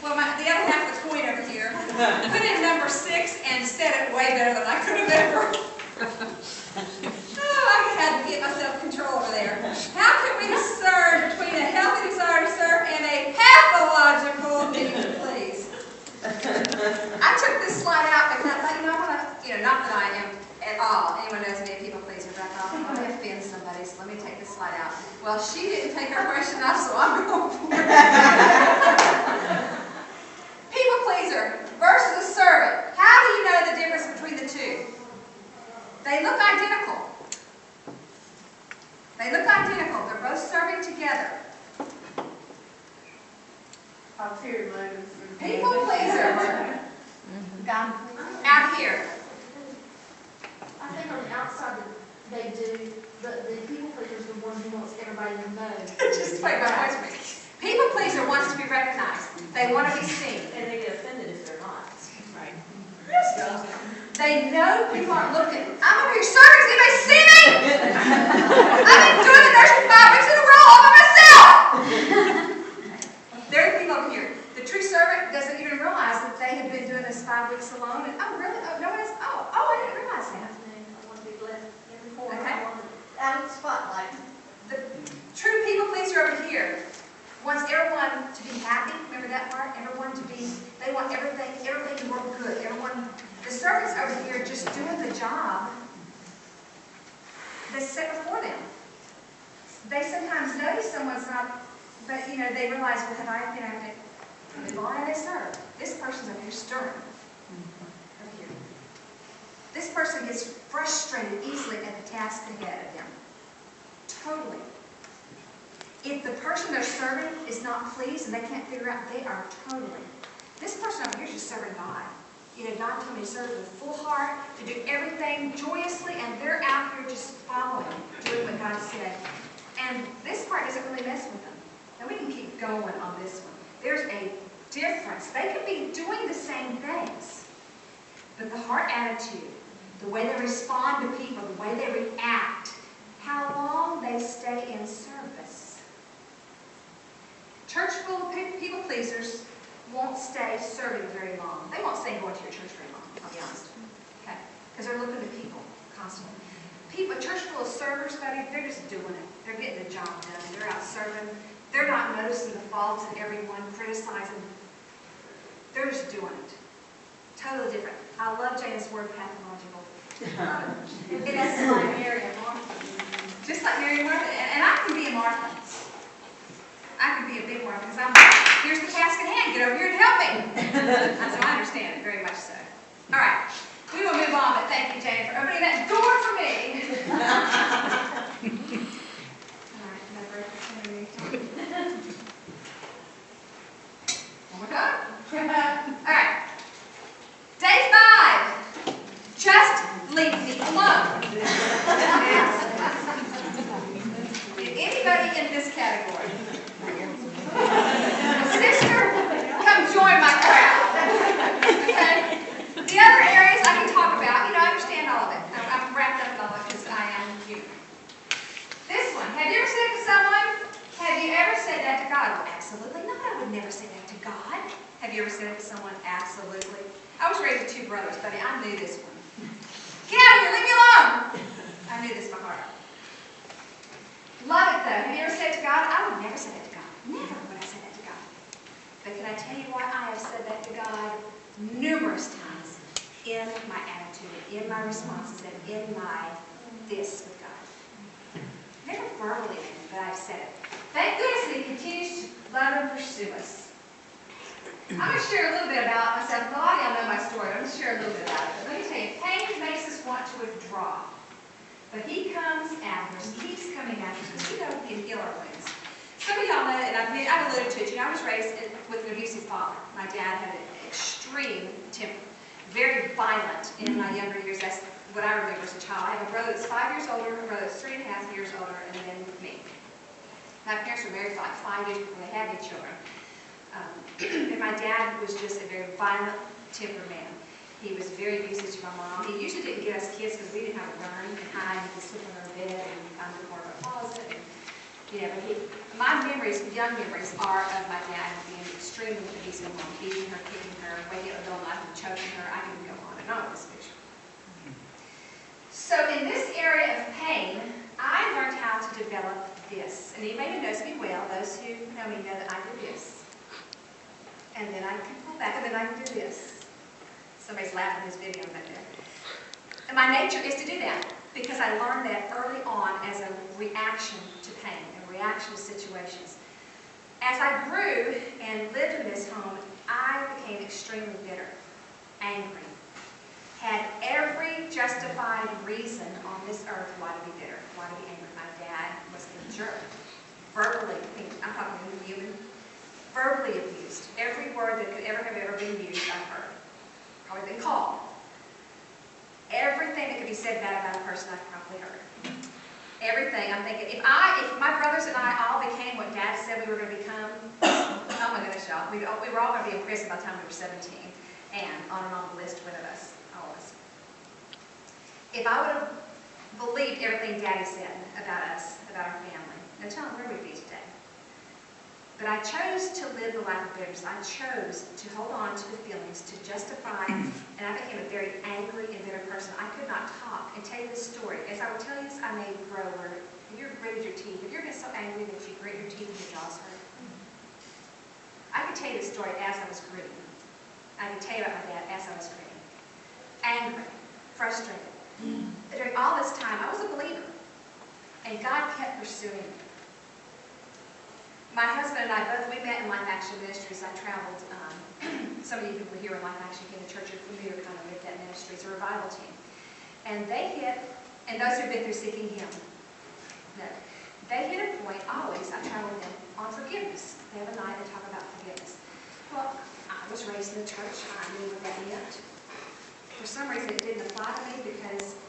Well, the other half of the coin over here, put in number 6 and said it way better than I could have ever. Oh, I had to get myself control over there. How can we discern between a healthy desire to serve and a pathological need to please? I took this slide out because I thought, I want to, not that I am at all. Anyone knows me, a people pleaser, but I thought, I'm going to offend somebody, so let me take this slide out. Well, she didn't take her question off, so I'm going for it. People pleaser versus a servant. How do you know the difference between the two? They look identical. They look identical. They're both serving together. Ulterior motives. People pleaser. Out here. I think on the outside they do, but the people pleaser is the one who wants everybody to know. Just wait, my voice breaks. People pleaser wants to be recognized. They want to be seen. And they get offended if they're not. Right. They know people aren't looking. I'm over here serving. Does anybody see me? I've been doing the nursing 5 weeks in a row all by myself. There are people over here. The true servant doesn't even realize that they have been doing this 5 weeks alone. And oh, really? Oh, no one is. Oh, I didn't realize that. I want to be left in the corner. Okay. I want to out of the spotlight. The true people pleaser over here wants everyone to be happy. Remember that part? Everyone to be. They want everything to work good. Everyone. The servants over here just doing the job that's set before them. They sometimes notice someone's not, but they realize, well, have I been able to move on and they serve? This person's over here stirring. Over here. This person gets frustrated easily at the task ahead of them. Totally. If the person they're serving is not pleased and they can't figure out, they are totally. This person over here is just serving God. God told me to serve with a full heart, to do everything joyously, and they're out here just following, doing what God said. And this part doesn't really mess with them. Now we can keep going on this one. There's a difference. They could be doing the same things, but the heart attitude, the way they respond to people, the way they react, how long they stay in service. Church full of people pleasers won't stay serving very long. They won't stay going to your church very long, I'll be honest. Okay? Because they're looking at people constantly. A church full of servers, buddy, they're just doing it. They're getting the job done. They're out serving. They're not noticing the faults in everyone, criticizing. They're just doing it. Totally different. I love Jana's word, pathological. And that's like Mary and Martha. Just like Mary and Martha. And I can be a Martha. I can be a big Martha because here's the task at hand. Get over here and help me. So I understand it very much so. All right. We will move on, but thank you, Jane, for opening that door for me. All right. Can I break this? One more time. All right. Day 5. Just leave me alone. Did anybody in this category? Sister, come join my crowd. Okay? The other areas I can talk about, I understand all of it. I'm wrapped up in all of it because I am human. This one, have you ever said it to someone? Have you ever said that to God? Well, absolutely not. I would never say that to God. Have you ever said it to someone? Absolutely. I was raised with 2 brothers, buddy. I knew this one. Get out of here, leave me alone. I knew this by heart. Love it though. Have you ever said it to God? I would never say that to God. Never would I say that to God. But can I tell you why I have said that to God numerous times in my attitude, in my responses, and in my this with God? Never verbally, but I've said it. Thank goodness that He continues to love and pursue us. I'm going to share a little bit about myself. A lot of y'all know my story. I'm going to share a little bit about it. But let me tell you, pain makes us want to withdraw. But He comes after us. He keeps coming after us. He can heal our wounds. Some of y'all know, and I've alluded to it, I was raised with an abusive father. My dad had an extreme temper, very violent in my younger years. That's what I remember as a child. I have a brother that's 5 years older, a brother that's 3.5 years older, and then me. My parents were married for like 5 years before they had any children. And my dad was just a very violent temper man. He was very abusive to my mom. He usually didn't get us kids because we didn't have a run and hide. He could slip under our bed and find the corner of our closet. And, but my memories, young memories, are of my dad being extremely extremely abusive mom, beating her, kicking her, waking up in the middle of the night and choking her. I can go on and on with this picture. So in this area of pain, I learned how to develop this. And anybody who knows me well, those who know me know that I do this. And then I can pull back, and then I can do this. Somebody's laughing at this video back there. And my nature is to do that because I learned that early on as a reaction to pain, a reaction to situations. As I grew and lived in this home, I became extremely bitter, angry, had every justified reason on this earth why to be bitter, why to be angry. My dad was a jerk, verbally, I'm talking human, verbally abused. Every word that could ever have been used, I've heard. Probably been called. Everything that could be said bad about a person, I've probably heard. Everything. I'm thinking, if my brothers and I all became what Dad said we were going to become, oh my goodness, y'all, we were all going to be in prison by the time we were 17, and on the list with us, all of us. If I would have believed everything Daddy said about us, about our family, now tell him where we'd be today. But I chose to live the life of bitterness. I chose to hold on to the feelings, to justify, and I became a very angry and bitter person. I could not talk and tell you this story. As I would tell you this, I may grow where if you're gritted your teeth, if you're been so angry that you grit your teeth and your jaws hurt. I could tell you this story as I was gritting. I could tell you about my dad as I was gritting. Angry, frustrated. During all this time, I was a believer. And God kept pursuing me. My husband and I both, we met in Life Action Ministries. I traveled, some of you who were here in Life Action came to church, are familiar kind of with that ministry. It's a revival team. And they hit, and those who've been through Seeking Him, no, they hit a point, always, I travel with them, on forgiveness. They have a night they talk about forgiveness. Well, I was raised in the church. I knew what that meant. For some reason, it didn't apply to me because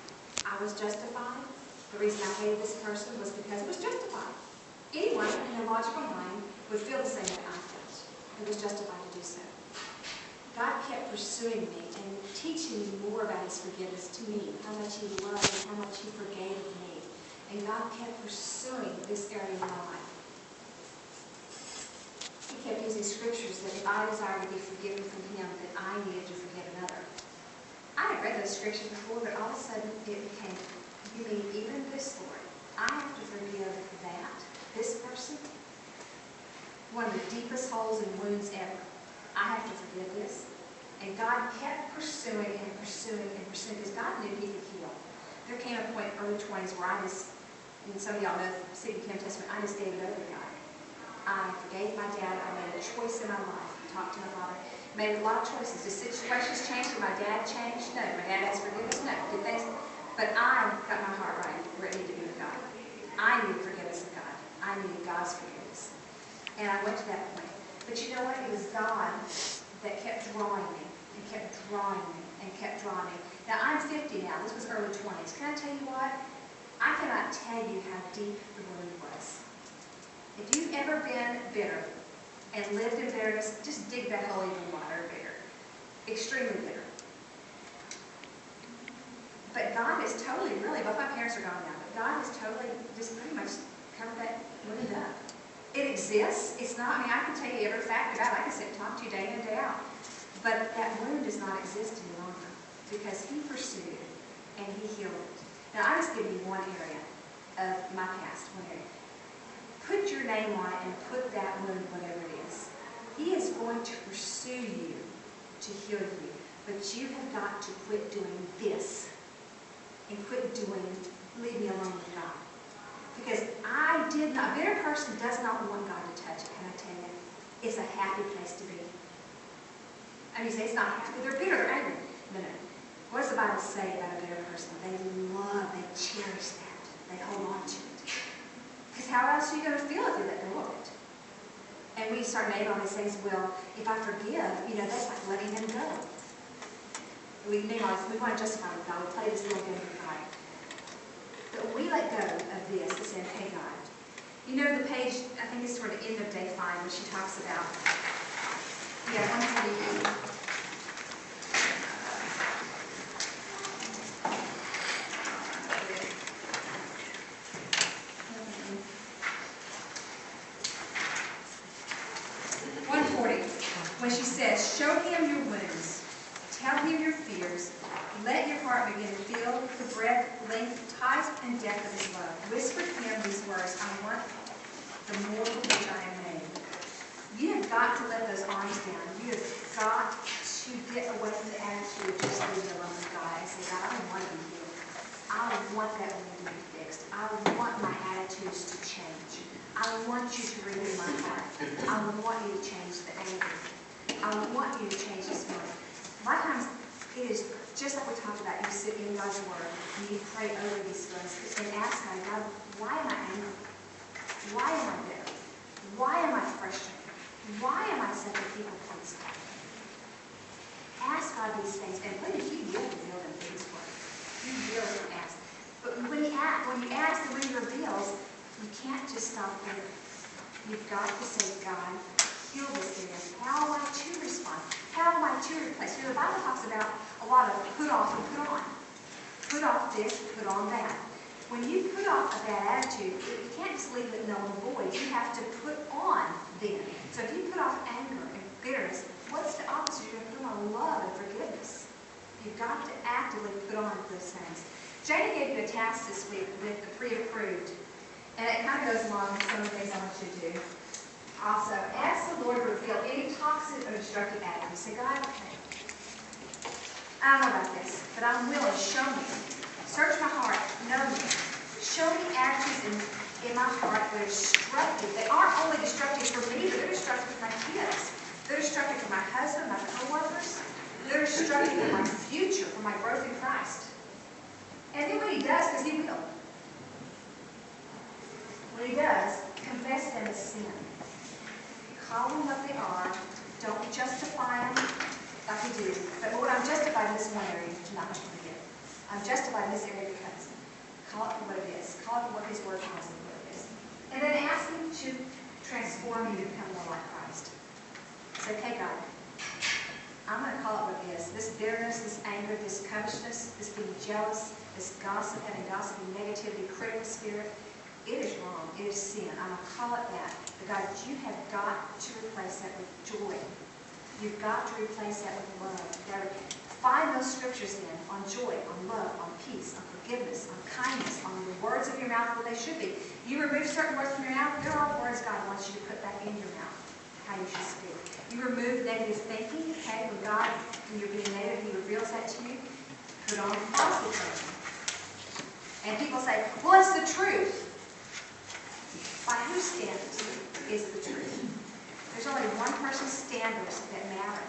I was justified. The reason I hated this person was because it was justified. Anyone in their logical mind would feel the same way I felt. It was justified to do so. God kept pursuing me and teaching me more about His forgiveness to me, how much He loved and how much He forgave me. And God kept pursuing this area of my life. He kept using scriptures that if I desired to be forgiven from Him, that I needed to forgive another. I had read those scriptures before, but all of a sudden it became, you mean even this Lord, I have to forgive that? This person, one of the deepest holes and wounds ever. I have to forgive this. And God kept pursuing and pursuing and pursuing because God knew He could heal. There came a point in early 20s where I just, and some of y'all know the Seeking Him testimony, I just gave it over to God. I forgave my dad. I made a choice in my life. I talked to my father. Made a lot of choices. Did situations change? Did my dad change? No. My dad asked forgiveness? No. Did things? But I got my heart right where it needed to be with God. I needed forgiveness of God. I needed God's forgiveness. And I went to that point. But you know what? It was God that kept drawing me and kept drawing me and kept drawing me. Now, I'm 50 now. This was early 20s. Can I tell you what? I cannot tell you how deep the wound was. If you've ever been bitter and lived in bitterness, just dig that hole even wider, bitter. Extremely bitter. But God has totally, really, both my parents are gone now, but God has totally just pretty much covered that wound up. It exists. It's not, I mean, I can tell you every fact about it. I can sit and talk to you day in and day out. But that wound does not exist any longer because He pursued it and He healed it. Now, I just give you one area of my past, one area. Put your name on it and put that wound, whatever it is. He is going to pursue you to heal you. But you have got to quit doing this and quit doing, leave me alone with God. Because I did not, a bitter person does not want God to touch it, can I tell you? It's a happy place to be. I mean, you say it's not happy, they're bitter, they're angry. No, no. What does the Bible say about a bitter person? They love, they cherish that. They hold on to it. Because how else are you going to feel if you let go of it? And we start naming all these things, well, if I forgive, you know, that's like letting Him go. We name all this, we want to justify with God, we play this little game with God. But when we let go of this, it's saying, hey God. You know the page, I think it's toward the end of day 5, where she talks about, yeah, 148. when she says, show him your wounds, tell him your fears, let your heart begin to feel the breadth, length, height, and depth of his love. Whisper to him these words, I want the more for which I am made. You have got to let those arms down. You have got to get away from the attitude of just leaving it alone with God and say, God, I don't want to be healed. I want that wound to be fixed. I want my attitudes to change. I want you to renew my heart. I want you to change the anger. I want you to change this moment. A lot of times, it is just like we talked about. You sit in God's Word and you pray over these feelings and ask God, why am I angry? Why am I bitter? Why am I frustrated? Why am I such a people pleaser? Ask God these things, and He will reveal them through His Word. You will ask. But when you ask and when He reveals, you can't just stop there. You've got to say, God, heal this area. How am I to respond? How am I to replace? You know, the Bible talks about a lot of put off and put on. Put off this, put on that. When you put off a bad attitude, you can't just leave it null and void. You have to put on then. So if you put off anger and bitterness, what's the opposite? You're going to put on love and forgiveness. You've got to actively put on those things. Jana gave you a task this week with the pre-approved. And it kind of goes along with some of the things I want you to do. Also, ask the Lord to reveal any toxic or destructive attitudes. Say, God, okay, I don't know about this, but I'm willing. Show me. Search my heart. Know me. Show me attitudes in my heart that are destructive. They aren't only destructive for me, but they're destructive for my kids. They're destructive for my husband, my co-workers. They're destructive for my future, for my growth in Christ. And then what He does, because He will. What He does, confess them as sin. Call them what they are. Don't justify them like we do. But Lord, I'm justified in this one area to not forget. I'm justified in this area because. Call it for what it is. Call it for what His Word calls it what it is. And then ask Him to transform you to become more like Christ. Say, okay, God, I'm going to call it what it is. This bitterness, this anger, this covetousness, this being jealous, this gossip, having gossipy, negativity, critical spirit, it is wrong. It is sin. I'm going to call it that. But God, you have got to replace that with joy. You've got to replace that with love. You've got to find those scriptures then on joy, on love, on peace, on forgiveness, on kindness, on the words of your mouth where they should be. You remove certain words from your mouth, there are words God wants you to put back in your mouth, how you should speak. You remove negative thinking, okay? When you're being negative, He reveals that to you. Put on positive thinking. And people say, well, it's the truth. By whose standards is the truth? There's only one person's standards that matter.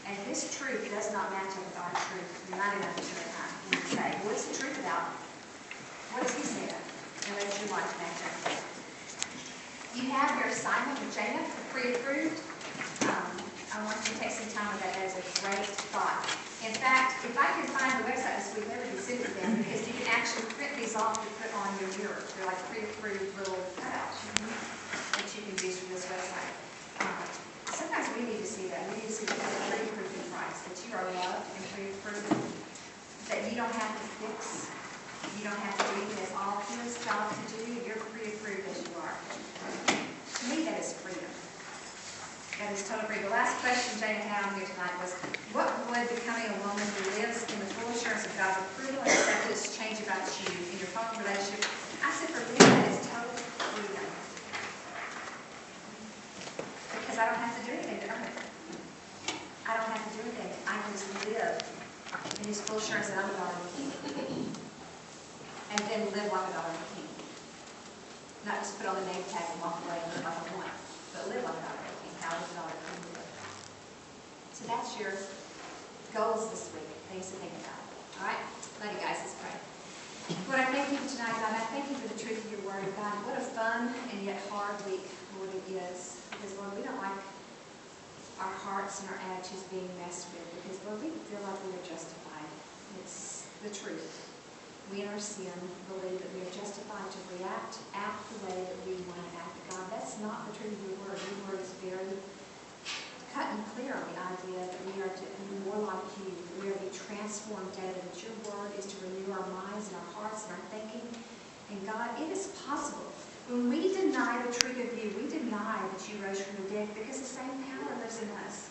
And His truth does not match up with our truth 99% of the time. You say, what's the truth about? What does He say about? And what does your life match up with? You have your assignment with Jana, pre-approved. I want you to take some time with that. That is a great thought. In fact, if I can find the website this week, maybe we can send it to them because you can actually print these off to put on your mirror. They're like pre-approved little cutouts that you can use from this website. Sometimes we need to see that. We need to see that you're pre-approved in Christ, that you are loved and pre-approved, that you don't have to fix, you don't have to do anything. It's all His job to do. You're pre-approved as you are. To me, that is freedom. That is total freedom. The last question Jana had on here tonight was, what would becoming a woman who lives in the full assurance of God's approval and acceptance change about you in your home relationship? I said for me, that is total freedom. Because I don't have to do anything to earn it. I don't have to do anything. I can just live in His full assurance that I'm a daughter of the King. And then live like a daughter of the King. Not just put on the name tag and walk away and live like I want, but live like a daughter of the King. How does a daughter of the King live? So that's your goals this week, things to think about. All right? Love you guys. Let's pray. Lord, I thank You for tonight, God. I thank You for the truth of Your Word, God. What a fun and yet hard week, Lord, it is. Because, Lord, we don't like our hearts and our attitudes being messed with. Because, Lord, we feel like we are justified. It's the truth. We in our sin believe that we are justified to react, act the way that we want to act. God, that's not the truth of Your Word. Your Word is very cut and clear on the idea that we are to be more like You. We are to be transformed daily. That Your Word is to renew our minds and our hearts and our thinking. And God, it is possible. When we deny the truth of You, we deny that You rose from the dead because the same power lives in us.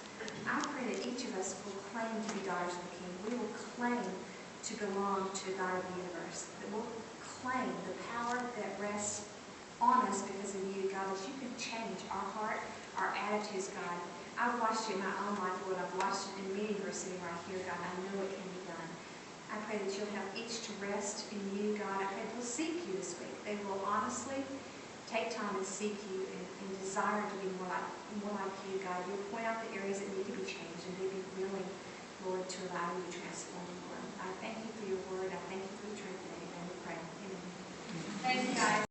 claim to be daughters of the King. We will claim to belong to the God of the universe. That we'll claim the power that rests on us because of you, God, that you can change our heart, our attitudes, God. I've watched it in my own life, Lord. I've watched it in many who are sitting right here, God. I know it can be done. I pray that you'll have each to rest in you, God. I pray they'll seek you this week. They will honestly take time and seek you and desire to be more like you, God. You'll point out the areas that need to be changed, and they'll be willing, Lord, to allow you to transform them, Lord. I thank you for your word. I thank you for the truth today. And we pray. Amen. Thank you, guys.